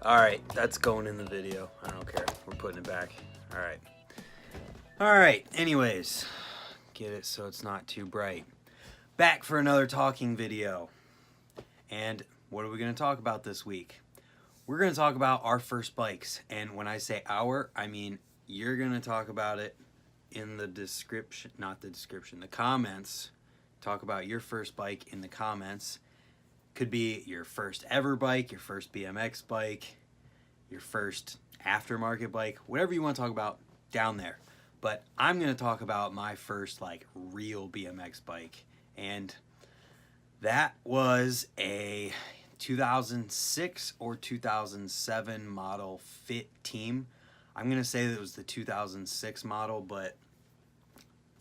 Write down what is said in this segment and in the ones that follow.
Alright, that's going in the video. I don't care. We're putting it back. Alright. Alright, anyways. Get it so it's not too bright. Back for another talking video. And what are we going to talk about this week? We're going to talk about our first bikes. And when I say our, I mean you're going to talk about it in the description. Not the description. The comments. Talk about your first bike in the comments. Could be your first ever bike, your first BMX bike, your first aftermarket bike, whatever you want to talk about down there. But I'm going to talk about my first like real BMX bike, and that was a 2006 or 2007 model Fit Team. I'm going to say that it was the 2006 model, but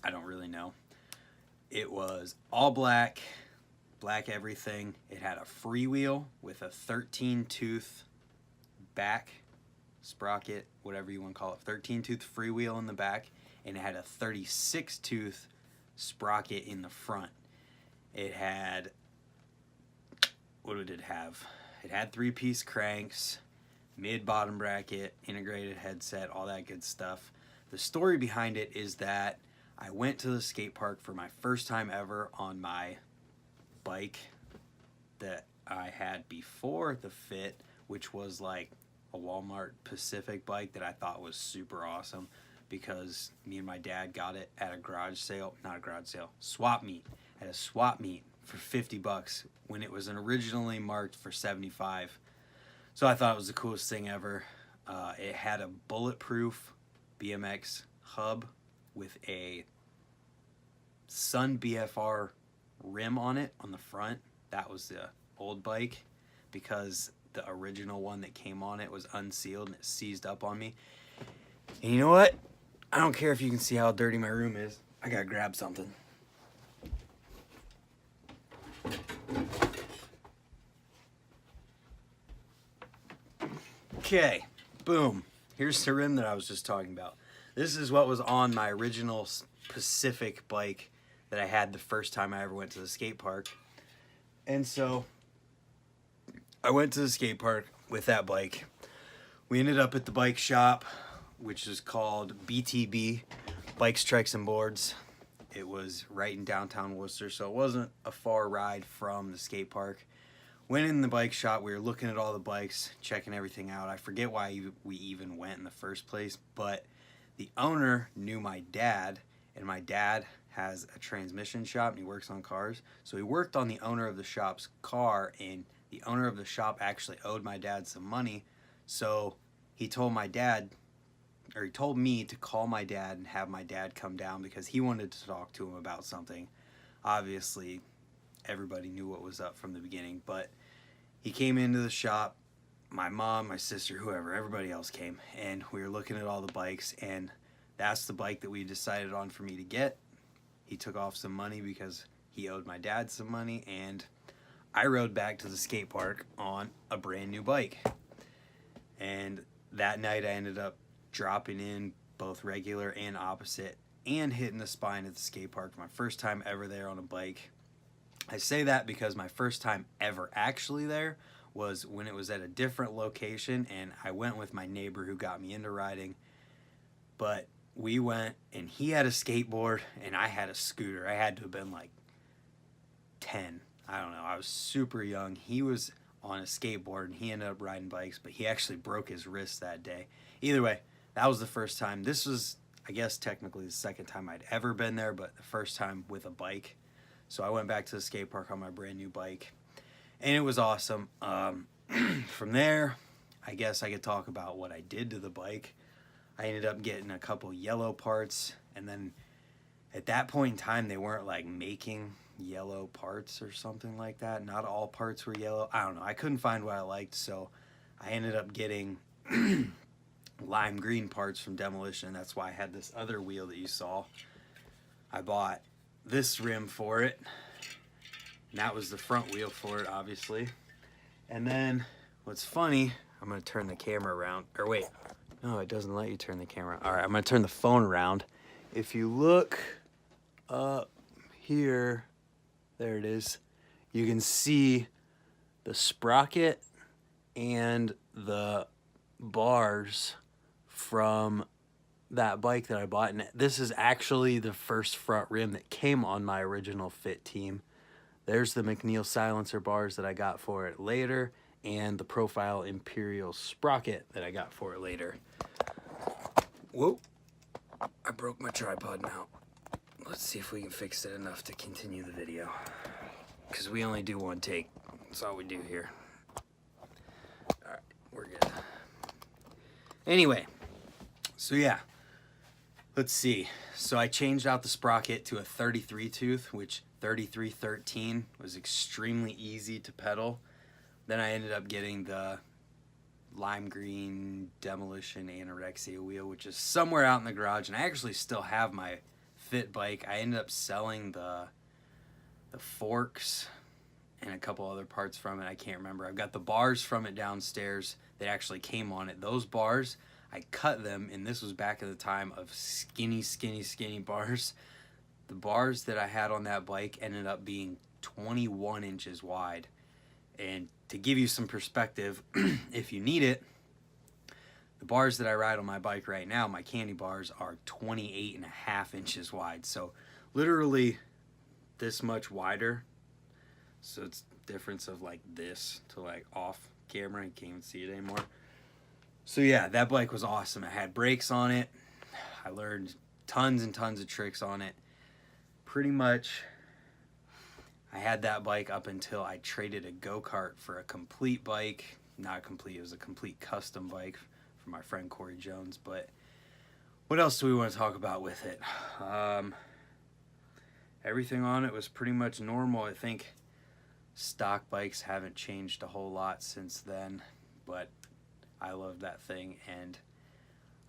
I don't really know. It was all black. Black everything. It had a freewheel with a 13-tooth back sprocket, whatever you want to call it, 13-tooth freewheel in the back, and it had a 36-tooth sprocket in the front. It had, what did it have? It had 3-piece cranks, mid-bottom bracket, integrated headset, all that good stuff. The story behind it is that I went to the skate park for my first time ever on my bike that I had before the Fit, which was like a Walmart Pacific bike that I thought was super awesome because me and my dad got it at a garage sale, not a garage sale, swap meet, at a swap meet for $50 when it was originally marked for $75. So I thought it was the coolest thing ever. It had a bulletproof BMX hub with a Sun BFR rim on it on the front. That was the old bike because the original one that came on it was unsealed and it seized up on me. And you know what? I don't care if you can see how dirty my room is. I gotta grab something. Okay, boom. Here's the rim that I was just talking about. This is what was on my original Pacific bike that I had the first time I ever went to the skate park. And so I went to the skate park with that bike. We ended up at the bike shop, which is called BTB, Bikes, Trikes, and Boards. It was right in downtown Worcester, so it wasn't a far ride from the skate park. Went in the bike shop, we were looking at all the bikes, checking everything out. I forget why we even went in the first place, but the owner knew my dad, and my dad has a transmission shop and he works on cars. So he worked on the owner of the shop's car, and the owner of the shop actually owed my dad some money. So he told my dad, or he told me to call my dad and have my dad come down because he wanted to talk to him about something. Obviously, everybody knew what was up from the beginning, but he came into the shop. My mom, my sister, whoever, everybody else came, and we were looking at all the bikes, and that's the bike that we decided on for me to get. He took off some money because he owed my dad some money, and I rode back to the skate park on a brand new bike. And that night I ended up dropping in both regular and opposite and hitting the spine at the skate park. My first time ever there on a bike. I say that because my first time ever actually there was when it was at a different location, and I went with my neighbor who got me into riding. But we went, and he had a skateboard, and I had a scooter. I had to have been like 10. I don't know. I was super young. He was on a skateboard, and he ended up riding bikes, but he actually broke his wrist that day. Either way, that was the first time. This was, I guess, technically the second time I'd ever been there, but the first time with a bike. So I went back to the skate park on my brand new bike, and it was awesome. From there, I guess I could talk about what I did to the bike. I ended up getting a couple yellow parts, and then at that point in time, they weren't like making yellow parts or something like that. Not all parts were yellow. I don't know. I couldn't find what I liked, so I ended up getting lime green parts from Demolition. That's why I had this other wheel that you saw. I bought this rim for it, and that was the front wheel for it, obviously. And then what's funny, I'm going to turn the camera around. Or wait. No, it doesn't let you turn the camera. All right, I'm going to turn the phone around. If you look up here, there it is. You can see the sprocket and the bars from that bike that I bought, and this is actually the first front rim that came on my original fit team. There's the McNeil silencer bars that I got for it later, and the Profile Imperial sprocket that I got for it later. Whoa, I broke my tripod now. Let's see if we can fix it enough to continue the video, because we only do one take. That's all we do here. All right, we're good. Anyway, so yeah, let's see. So I changed out the sprocket to a 33 tooth, which 3313 was extremely easy to pedal. Then I ended up getting the lime green demolition anorexia wheel, which is somewhere out in the garage, and I actually still have my fit bike. I ended up selling the forks and a couple other parts from it. I can't remember. I've got the bars from it downstairs that actually came on it. Those bars, I cut them, and this was back at the time of skinny bars. The bars that I had on that bike ended up being 21 inches wide. And to give you some perspective, if you need it, the bars that I ride on my bike right now, my candy bars, are 28.5 inches wide. So literally this much wider. So it's a difference of like this to like off camera. You can't even see it anymore. So yeah, that bike was awesome. It had brakes on it. I learned tons and tons of tricks on it. Pretty much I had that bike up until I traded a go-kart for a complete bike. Not complete, it was a complete custom bike for my friend Corey Jones. But what else do we want to talk about with it? Everything on it was pretty much normal. I think stock bikes haven't changed a whole lot since then, but I love that thing. And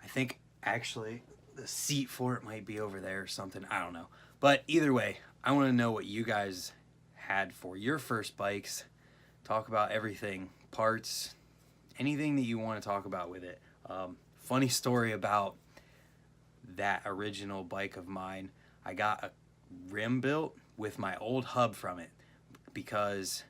I think actually the seat for it might be over there or something. I don't know. But either way, I want to know what you guys had for your first bikes. Talk about everything, parts, anything that you want to talk about with it. Funny story about that original bike of mine. I got a rim built with my old hub from it because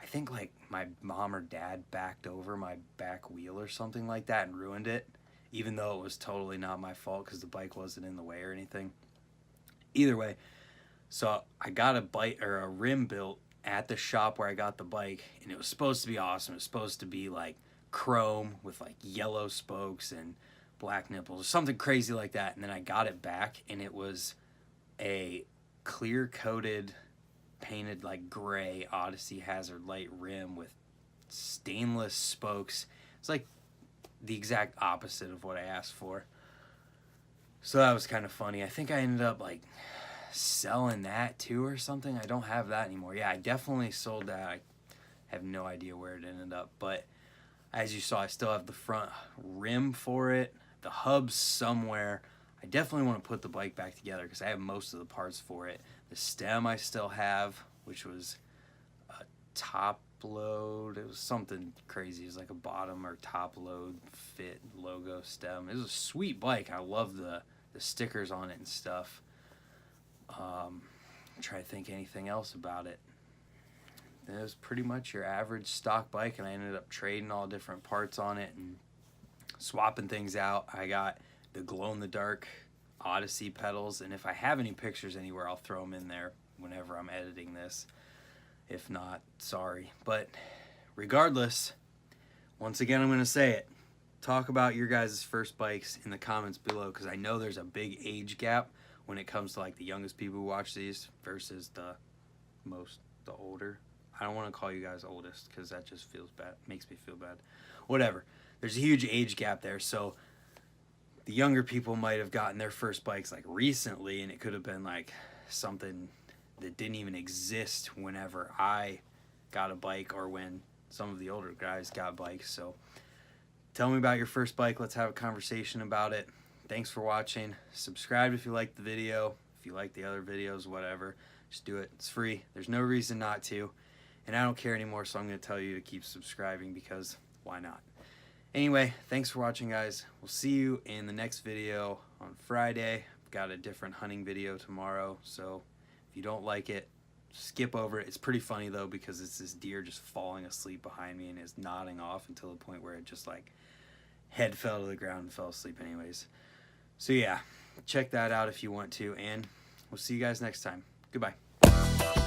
I think like my mom or dad backed over my back wheel or something like that and ruined it, even though it was totally not my fault because the bike wasn't in the way or anything. Either way, so I got a bike or a rim built at the shop where I got the bike, and it was supposed to be awesome. It was supposed to be like chrome with like yellow spokes and black nipples or something crazy like that. And then I got it back, and it was a clear coated painted like gray Odyssey Hazard Light rim with stainless spokes. It's like the exact opposite of what I asked for. So that was kind of funny. I think I ended up like selling that too or something. I don't have that anymore. Yeah, I definitely sold that. I have no idea where it ended up, but as you saw, I still have the front rim for it. The hub's somewhere. I definitely want to put the bike back together because I have most of the parts for it. The stem I still have, which was a top load. It was something crazy. It was like a bottom or top load fit logo stem. It was a sweet bike. I love the stickers on it and stuff. Try to think anything else about it. It was pretty much your average stock bike, and I ended up trading all different parts on it and swapping things out. I got the glow-in-the-dark Odyssey pedals, and if I have any pictures anywhere, I'll throw them in there whenever I'm editing this. If not, sorry. But regardless, once again, I'm going to say it. Talk about your guys' first bikes in the comments below, because I know there's a big age gap when it comes to like the youngest people who watch these versus the older. I don't want to call you guys oldest because that just feels bad. Makes me feel bad. Whatever. There's a huge age gap there, so the younger people might have gotten their first bikes like recently, and it could have been like something that didn't even exist whenever I got a bike or when some of the older guys got bikes. So tell me about your first bike. Let's have a conversation about it. Thanks for watching. Subscribe if you liked the video. If you like the other videos, whatever, just do it. It's free. There's no reason not to. And I don't care anymore, so I'm going to tell you to keep subscribing because why not? Anyway, thanks for watching, guys. We'll see you in the next video on Friday. I've got a different hunting video tomorrow, so if you don't like it, skip over it. It's pretty funny though, because it's this deer just falling asleep behind me and is nodding off until the point where it just like head fell to the ground and fell asleep anyways. So yeah, check that out if you want to, and we'll see you guys next time. Goodbye.